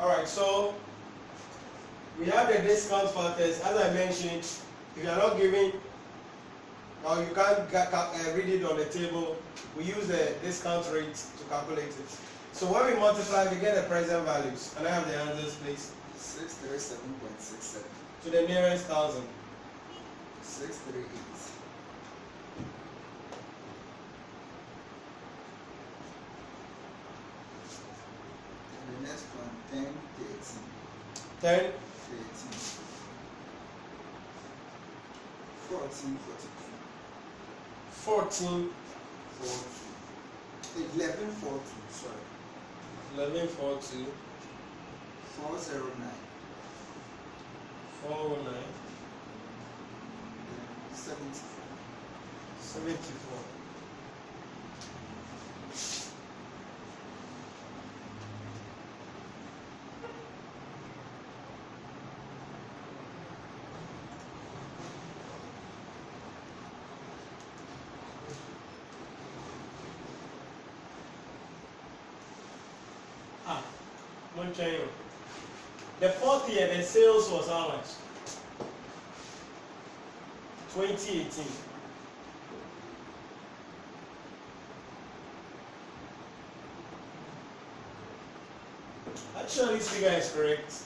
Alright, so we have the discount factors. As I mentioned, if you are not giving or you can't read it on the table, we use the discount rate to calculate it. So when we multiply, we get the present values. Can I have the answers, please? 637.67 to the nearest thousand. 638. The next one, 10, 13. 10, 13. 14, 14, 42. 11, 42, sorry. 11, 42, 409. 409, 74. 74. One change. The fourth year, the sales was how much? 2018. Actually, this figure is correct.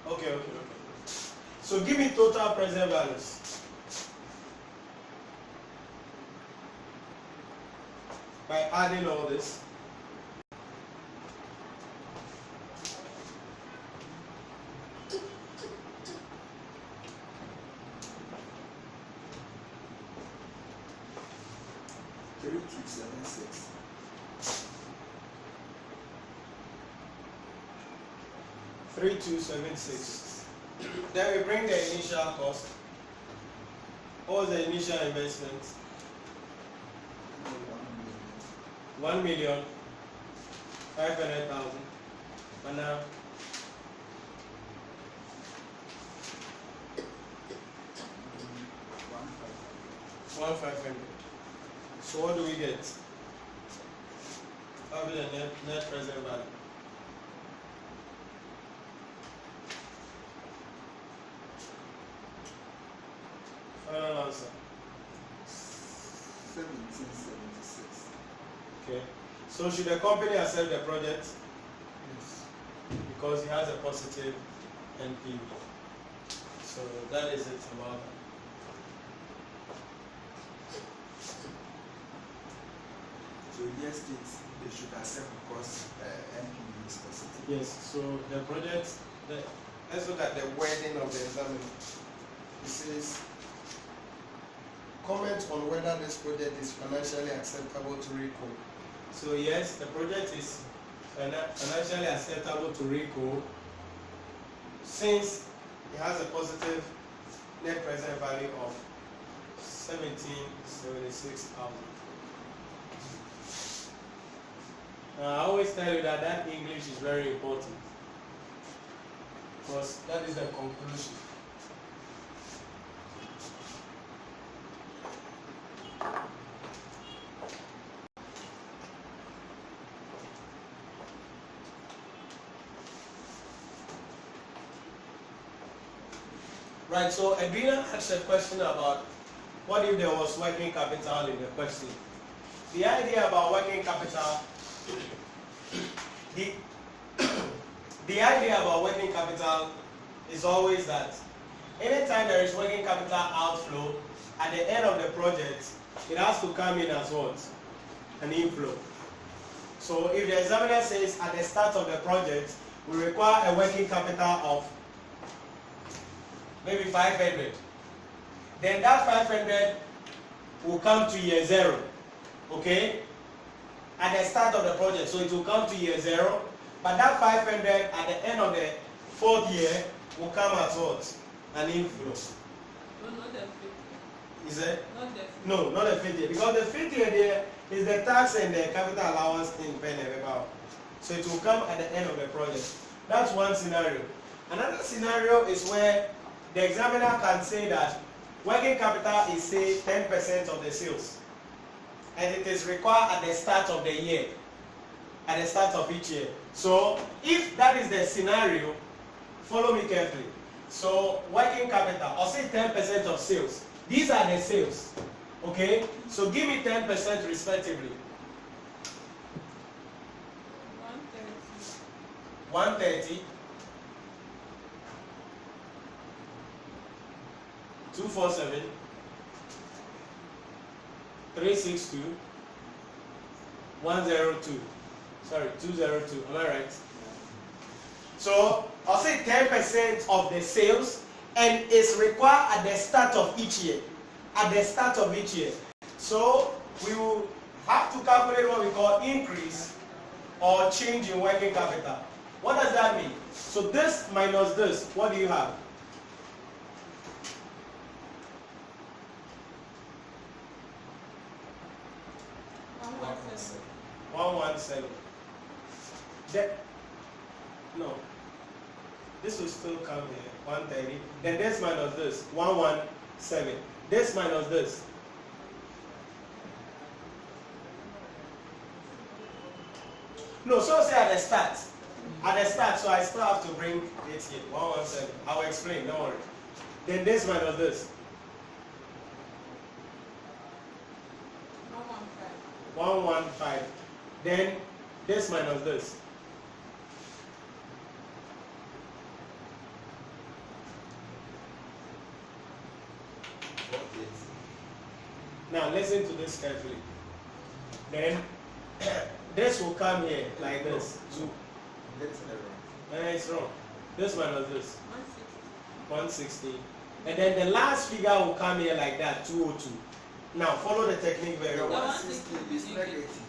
Okay. So give me total present values. By adding all this. $3,276. Then we bring the initial cost. What was the initial investment? 1,500,000. And now 1,500. So what do we get? What will be the net present value? Final answer. 1776. Okay. So should the company accept the project? Yes. Because it has a positive NPV. So that is it about that. So yes, they should accept because NPV is positive. Yes. So the project. Let's look at the wording of the examiner. It says, comment on whether this project is financially acceptable to RICO. So yes, the project is financially acceptable to RICO since it has a positive net present value of 1776,000. I always tell you that English is very important because that is the conclusion. Right, so Edwina asked a question about what if there was working capital in the question. The idea about working capital, the idea about working capital is always that anytime there is working capital outflow, at the end of the project, it has to come in as what? An inflow. So if the examiner says at the start of the project, we require a working capital of maybe 500, then that 500 will come to year 0, okay? At the start of the project, so it will come to year 0, but that 500 at the end of the 4th year will come as what? An inflow. No, not the 5th year. Is it? Not the 5th. No, not the 5th year, because the 5th year there is the tax and the capital allowance in pen and paper. So it will come at the end of the project. That's one scenario. Another scenario is where the examiner can say that working capital is, say, 10% of the sales, and it is required at the start of the year, at the start of each year. So if that is the scenario, follow me carefully. So working capital, or say 10% of sales. These are the sales. Okay? So give me 10% respectively. 130. 247. 362. 102. Sorry, 202. Am I right? So I'll say 10% of the sales, and it's required at the start of each year. At the start of each year. So we will have to calculate what we call increase or change in working capital. What does that mean? So this minus this, what do you have? $117. No. This will still come here. 130. Then this minus this. 117. This minus this. No, so say at the start. At the start, so I still have to bring it here. 117. I will explain, don't worry. Then this minus this. 115. Then this minus this. Now listen to this carefully. Then this will come here like this. 2. It's wrong. This minus this. 160. And then the last figure will come here like that. 202. Now follow the technique very well. 160 is negative.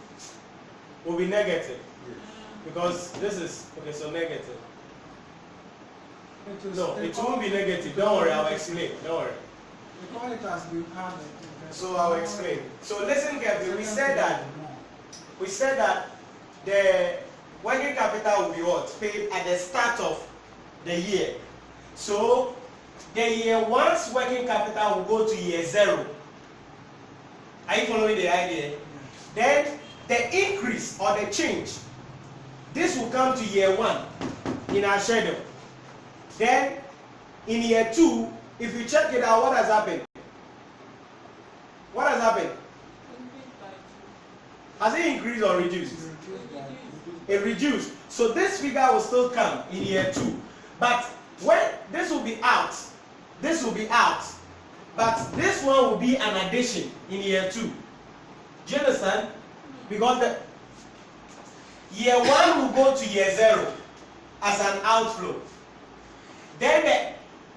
Will be negative. Yes. Because this is okay, so negative. No, it won't be negative. Don't worry, I'll explain. Don't worry. Because it has been added. So I'll explain. So listen carefully. We said that the working capital will be what? Paid at the start of the year. So the year 1's working capital will go to year 0. Are you following the idea? Then the increase or the change, this will come to year 1 in our schedule. Then in year 2, if you check it out, what has happened? What has happened? Has it increased or reduced? It reduced. So this figure will still come in year 2. But when this will be out, this will be out. But this one will be an addition in year 2. Do you understand? Because the year 1 will go to year 0 as an outflow. Then the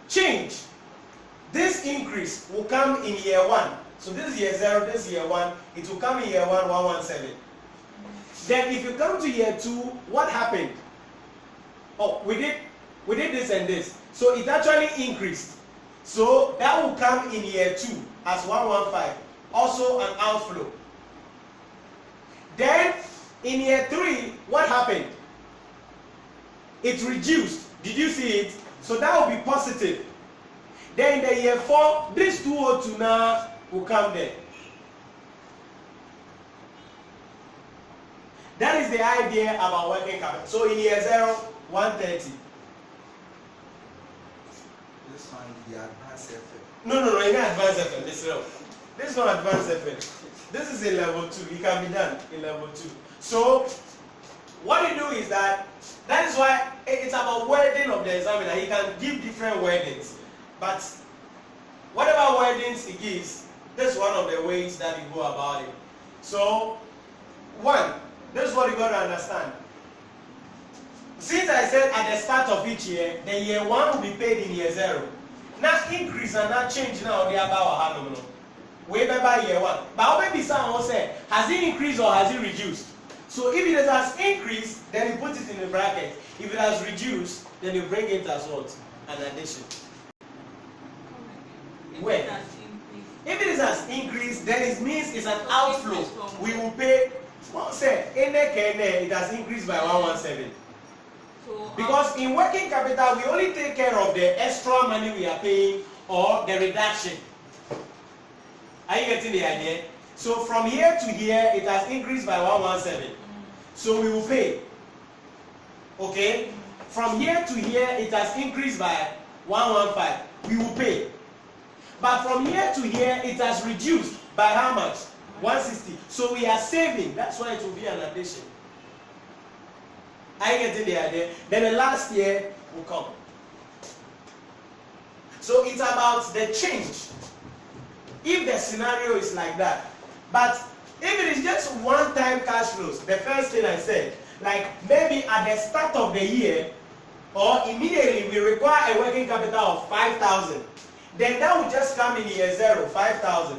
change, this increase will come in year 1. So this is year 0, this is year 1. It will come in year 1, 117. Then if you come to year 2, what happened? Oh, we did this and this. So it actually increased. So that will come in year 2 as 115. Also an outflow. Then in year 3, what happened? It reduced. Did you see it? So that will be positive. Then in the year 4, this 202 now will come there. That is the idea about working capital. So in year 0, 130. This one is the advanced effect. No, in advanced effect. This is not advanced effect. This is in level 2. It can be done in level 2. So what you do is that is why it's about wording of the examiner. He can give different wordings. But whatever wordings he gives, this is one of the ways that you go about it. So, 1, this is what you got to understand. Since I said at the start of each year, the year 1 will be paid in year 0. Now increase and not change now the about Hanum. Way by year 1. But maybe someone say, has it increased or has it reduced? So if it has increased, then you put it in the bracket. If it has reduced, then you bring it as what? An addition. Where? If it has increased, then it means it's an outflow. We will pay. Well, say, it has increased by 117. So Because in working capital, we only take care of the extra money we are paying or the reduction. Are you getting the idea? So from here to here, it has increased by 117. So we will pay. Okay? From here to here, it has increased by 115. We will pay. But from here to here, it has reduced by how much? 160. So we are saving. That's why it will be an addition. Are you getting the idea? Then the last year will come. So it's about the change. If the scenario is like that. But if it is just one-time cash flows, the first thing I said, like maybe at the start of the year or immediately we require a working capital of 5,000, then that will just come in year 0, 5,000.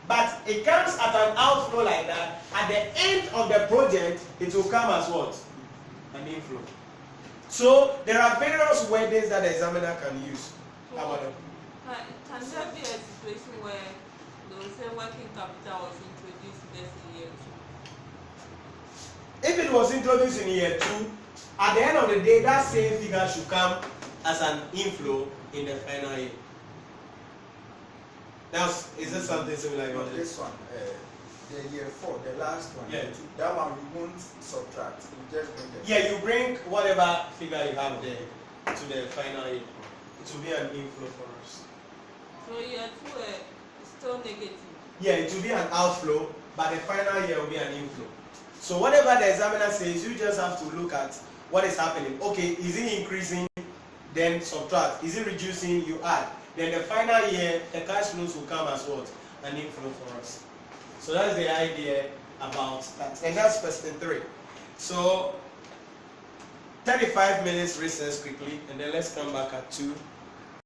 But it comes at an outflow like that. At the end of the project, it will come as what? An inflow. So there are various wordings that the examiner can use. How about them? Can there be a situation where they will say working capital was introduced this in year 2? If it was introduced in year 2, at the end of the day, that same figure should come as an inflow in the final year. Now, is there something similar about This one, the year 4, the last one, Yeah. that one we won't subtract. We just bring the Yeah, you bring whatever figure you have there to the final year. It will be an inflow for us. So year 2 is still negative. Yeah, it will be an outflow, but the final year will be an inflow. So whatever the examiner says, you just have to look at what is happening. Okay, is it increasing? Then subtract. Is it reducing? You add. Then the final year, the cash flows will come as what? An inflow for us. So that's the idea about that. And that's question 3. So 35 minutes recess quickly, and then let's come back at 2.